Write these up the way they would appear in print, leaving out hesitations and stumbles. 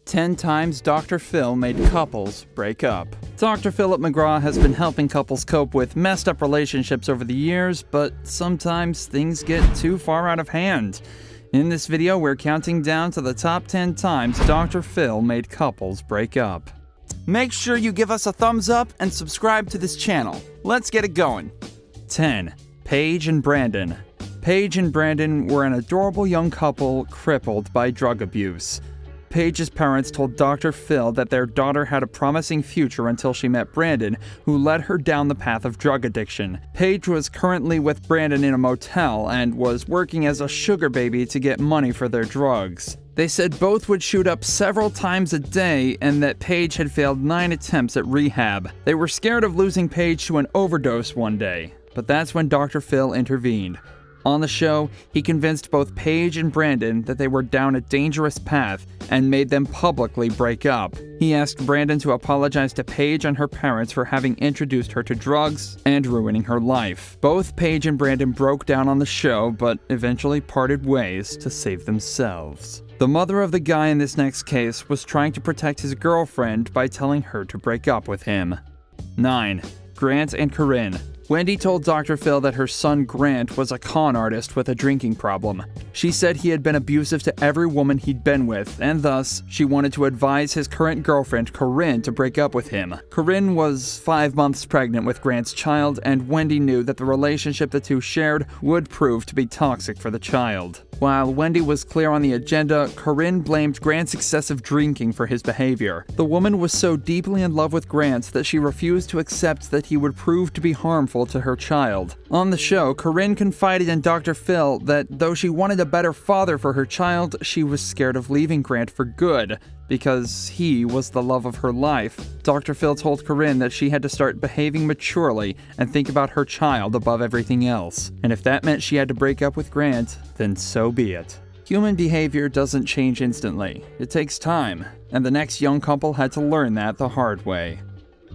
10 times Dr. Phil made couples break up. Dr. Phillip McGraw has been helping couples cope with messed up relationships over the years, but sometimes things get too far out of hand. In this video, we're counting down to the top 10 times Dr. Phil made couples break up. Make sure you give us a thumbs up and subscribe to this channel. Let's get it going. 10. Paige and Brandon. Paige and Brandon were an adorable young couple crippled by drug abuse. Paige's parents told Dr. Phil that their daughter had a promising future until she met Brandon, who led her down the path of drug addiction. Paige was currently with Brandon in a motel and was working as a sugar baby to get money for their drugs. They said both would shoot up several times a day and that Paige had failed 9 attempts at rehab. They were scared of losing Paige to an overdose one day, but that's when Dr. Phil intervened. On the show, he convinced both Paige and Brandon that they were down a dangerous path and made them publicly break up. He asked Brandon to apologize to Paige and her parents for having introduced her to drugs and ruining her life. Both Paige and Brandon broke down on the show, but eventually parted ways to save themselves. The mother of the guy in this next case was trying to protect his girlfriend by telling her to break up with him. 9. Grant and Corinne. Wendy told Dr. Phil that her son Grant was a con artist with a drinking problem. She said he had been abusive to every woman he'd been with, and thus, she wanted to advise his current girlfriend Corinne to break up with him. Corinne was 5 months pregnant with Grant's child, and Wendy knew that the relationship the two shared would prove to be toxic for the child. While Wendy was clear on the agenda, Corinne blamed Grant's excessive drinking for his behavior. The woman was so deeply in love with Grant that she refused to accept that he would prove to be harmful to her child. On the show, Corinne confided in Dr. Phil that though she wanted a better father for her child, she was scared of leaving Grant for good, because he was the love of her life. Dr. Phil told Corinne that she had to start behaving maturely and think about her child above everything else. And if that meant she had to break up with Grant, then so be it. Human behavior doesn't change instantly. It takes time, and the next young couple had to learn that the hard way.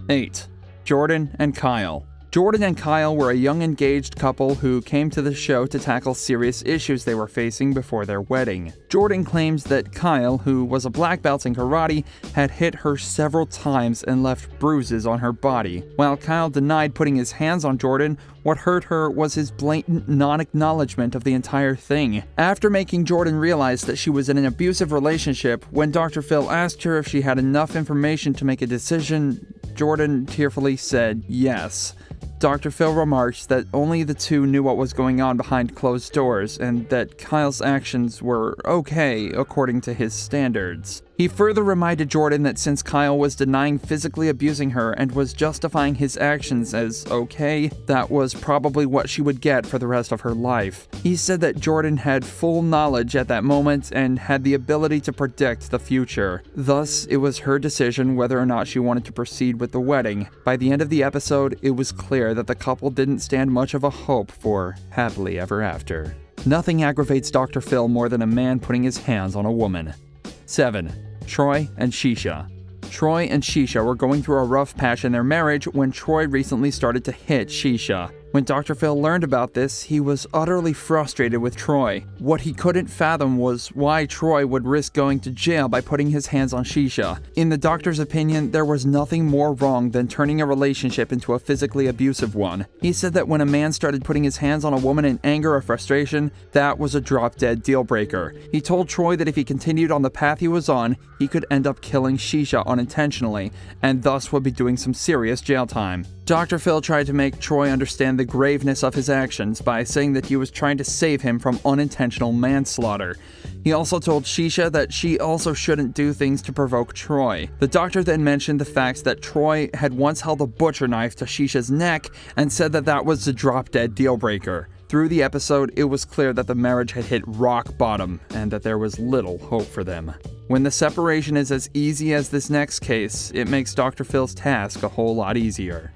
8. Jordan and Kyle. Jordan and Kyle were a young engaged couple who came to the show to tackle serious issues they were facing before their wedding. Jordan claims that Kyle, who was a black belt in karate, had hit her several times and left bruises on her body. While Kyle denied putting his hands on Jordan, what hurt her was his blatant non-acknowledgement of the entire thing. After making Jordan realize that she was in an abusive relationship, when Dr. Phil asked her if she had enough information to make a decision, Jordan tearfully said yes. Dr. Phil remarked that only the two knew what was going on behind closed doors, and that Kyle's actions were okay according to his standards. He further reminded Jordan that since Kyle was denying physically abusing her and was justifying his actions as okay, that was probably what she would get for the rest of her life. He said that Jordan had full knowledge at that moment and had the ability to predict the future. Thus, it was her decision whether or not she wanted to proceed with the wedding. By the end of the episode, it was clear that the couple didn't stand much of a hope for happily ever after. Nothing aggravates Dr. Phil more than a man putting his hands on a woman. 7. Troy and Shisha. Troy and Shisha were going through a rough patch in their marriage when Troy recently started to hit Shisha. When Dr. Phil learned about this, he was utterly frustrated with Troy. What he couldn't fathom was why Troy would risk going to jail by putting his hands on Shisha. In the doctor's opinion, there was nothing more wrong than turning a relationship into a physically abusive one. He said that when a man started putting his hands on a woman in anger or frustration, that was a drop-dead deal breaker. He told Troy that if he continued on the path he was on, he could end up killing Shisha unintentionally, and thus would be doing some serious jail time. Dr. Phil tried to make Troy understand the graveness of his actions by saying that he was trying to save him from unintentional manslaughter. He also told Shisha that she also shouldn't do things to provoke Troy. The doctor then mentioned the fact that Troy had once held a butcher knife to Shisha's neck and said that that was the drop-dead deal breaker. Through the episode, it was clear that the marriage had hit rock bottom and that there was little hope for them. When the separation is as easy as this next case, it makes Dr. Phil's task a whole lot easier.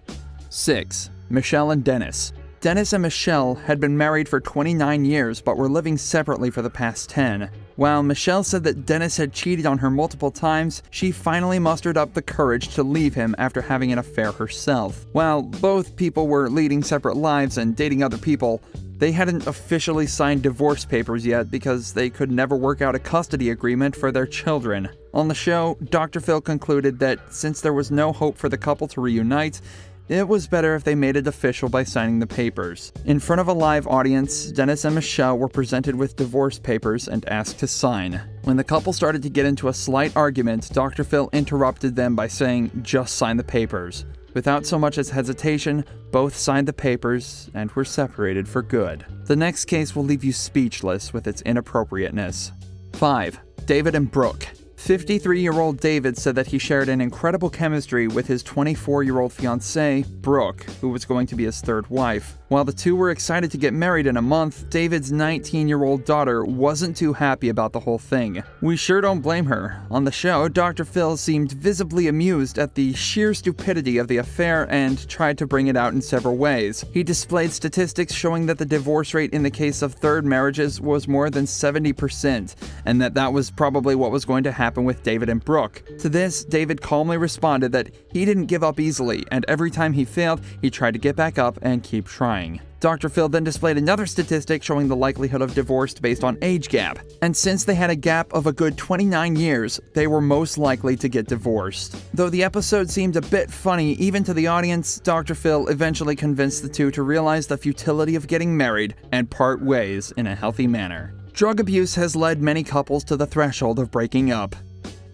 6. Michelle and Dennis. Dennis and Michelle had been married for 29 years but were living separately for the past 10. While Michelle said that Dennis had cheated on her multiple times, she finally mustered up the courage to leave him after having an affair herself. While both people were leading separate lives and dating other people, They hadn't officially signed divorce papers yet because they could never work out a custody agreement for their children. On the show, Dr. Phil concluded that since there was no hope for the couple to reunite, it was better if they made it official by signing the papers. In front of a live audience, Dennis and Michelle were presented with divorce papers and asked to sign. When the couple started to get into a slight argument, Dr. Phil interrupted them by saying, "Just sign the papers." Without so much as hesitation, both signed the papers and were separated for good. The next case will leave you speechless with its inappropriateness. 5. David and Brooke. 53-year-old David said that he shared an incredible chemistry with his 24-year-old fiancée, Brooke, who was going to be his third wife. While the two were excited to get married in a month, David's 19-year-old daughter wasn't too happy about the whole thing. We sure don't blame her. On the show, Dr. Phil seemed visibly amused at the sheer stupidity of the affair and tried to bring it out in several ways. He displayed statistics showing that the divorce rate in the case of third marriages was more than 70%, and that was probably what was going to happen with David and Brooke. To this, David calmly responded that he didn't give up easily, and every time he failed, he tried to get back up and keep trying. Dr. Phil then displayed another statistic showing the likelihood of divorce based on age gap, and since they had a gap of a good 29 years, they were most likely to get divorced. Though the episode seemed a bit funny even to the audience, Dr. Phil eventually convinced the two to realize the futility of getting married and part ways in a healthy manner. Drug abuse has led many couples to the threshold of breaking up.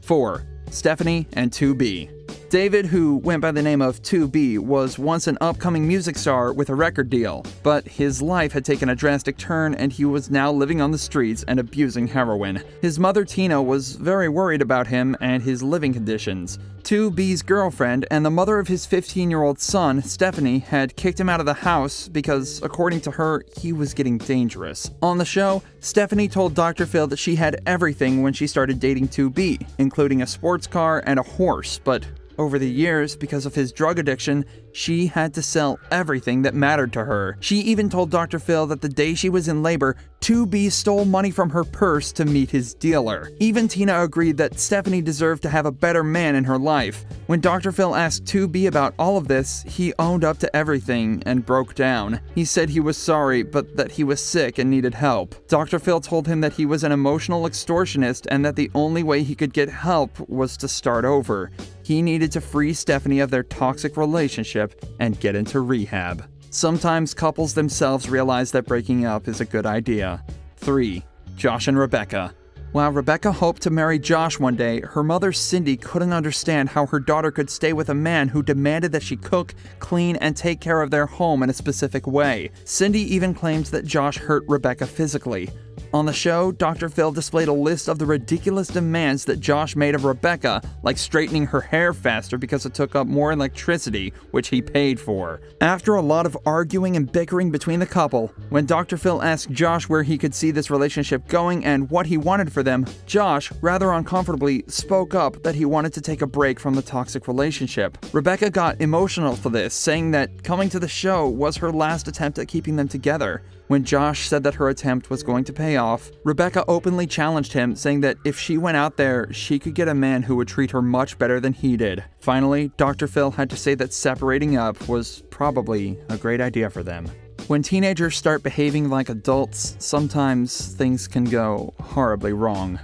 4. Stephanie and Tobe. David, who went by the name of Tobe, was once an upcoming music star with a record deal, but his life had taken a drastic turn and he was now living on the streets and abusing heroin. His mother Tina was very worried about him and his living conditions. Tobe's girlfriend and the mother of his 15-year-old son, Stephanie, had kicked him out of the house because, according to her, he was getting dangerous. On the show, Stephanie told Dr. Phil that she had everything when she started dating Tobe, including a sports car and a horse, but over the years, because of his drug addiction, she had to sell everything that mattered to her. She even told Dr. Phil that the day she was in labor, Tobe stole money from her purse to meet his dealer. Even Tina agreed that Stephanie deserved to have a better man in her life. When Dr. Phil asked Tobe about all of this, he owned up to everything and broke down. He said he was sorry, but that he was sick and needed help. Dr. Phil told him that he was an emotional extortionist and that the only way he could get help was to start over. He needed to free Stephanie of their toxic relationship and get into rehab. Sometimes couples themselves realize that breaking up is a good idea. 3. Josh and Rebecca. While Rebecca hoped to marry Josh one day, her mother Cindy couldn't understand how her daughter could stay with a man who demanded that she cook, clean, and take care of their home in a specific way. Cindy even claims that Josh hurt Rebecca physically. On the show, Dr. Phil displayed a list of the ridiculous demands that Josh made of Rebecca, like straightening her hair faster because it took up more electricity, which he paid for. After a lot of arguing and bickering between the couple, when Dr. Phil asked Josh where he could see this relationship going and what he wanted for them, Josh, rather uncomfortably, spoke up that he wanted to take a break from the toxic relationship. Rebecca got emotional for this, saying that coming to the show was her last attempt at keeping them together. When Josh said that her attempt was going to pay off, Rebecca openly challenged him, saying that if she went out there, she could get a man who would treat her much better than he did. Finally, Dr. Phil had to say that separating up was probably a great idea for them. When teenagers start behaving like adults, sometimes things can go horribly wrong.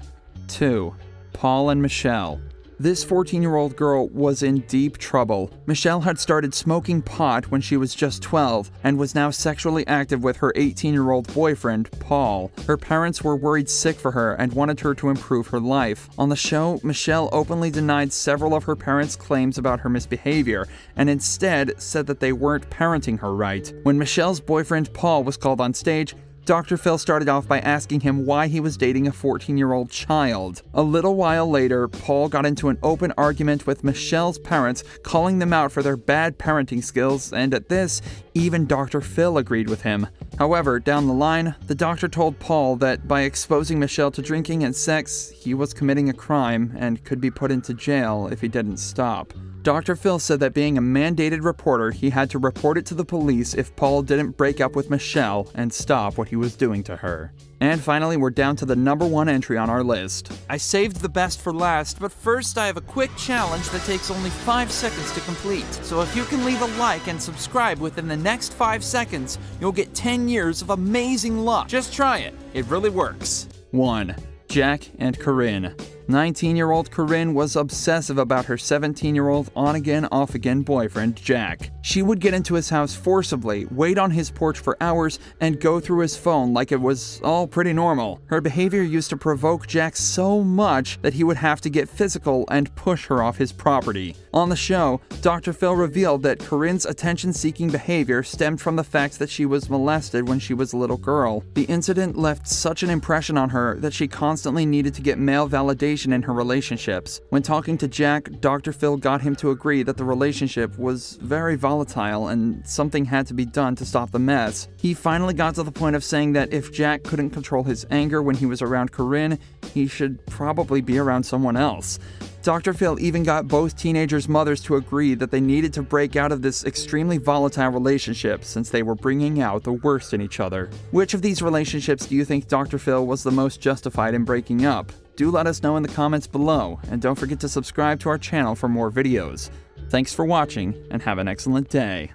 2. Paul and Michelle. This 14-year-old girl was in deep trouble. Michelle had started smoking pot when she was just 12 and was now sexually active with her 18-year-old boyfriend, Paul. Her parents were worried sick for her and wanted her to improve her life. On the show, Michelle openly denied several of her parents' claims about her misbehavior and instead said that they weren't parenting her right. When Michelle's boyfriend, Paul, was called on stage, Dr. Phil started off by asking him why he was dating a 14-year-old child. A little while later, Paul got into an open argument with Michelle's parents, calling them out for their bad parenting skills, and at this, even Dr. Phil agreed with him. However, down the line, the doctor told Paul that by exposing Michelle to drinking and sex, he was committing a crime and could be put into jail if he didn't stop. Dr. Phil said that being a mandated reporter, he had to report it to the police if Paul didn't break up with Michelle and stop what he was doing to her. And finally, we're down to the #1 entry on our list. I saved the best for last, but first I have a quick challenge that takes only 5 seconds to complete. So if you can leave a like and subscribe within the next 5 seconds, you'll get 10 years of amazing luck. Just try it. It really works. 1. Jack and Corinne. 19-year-old Corinne was obsessive about her 17-year-old on-again, off-again boyfriend, Jack. She would get into his house forcibly, wait on his porch for hours, and go through his phone like it was all pretty normal. Her behavior used to provoke Jack so much that he would have to get physical and push her off his property. On the show, Dr. Phil revealed that Corinne's attention-seeking behavior stemmed from the fact that she was molested when she was a little girl. The incident left such an impression on her that she constantly needed to get male validation in her relationships. When talking to Jack, Dr. Phil got him to agree that the relationship was very volatile and something had to be done to stop the mess. He finally got to the point of saying that if Jack couldn't control his anger when he was around Corinne, he should probably be around someone else. Dr. Phil even got both teenagers' mothers to agree that they needed to break out of this extremely volatile relationship since they were bringing out the worst in each other. Which of these relationships do you think Dr. Phil was the most justified in breaking up? Do let us know in the comments below, and don't forget to subscribe to our channel for more videos. Thanks for watching, and have an excellent day.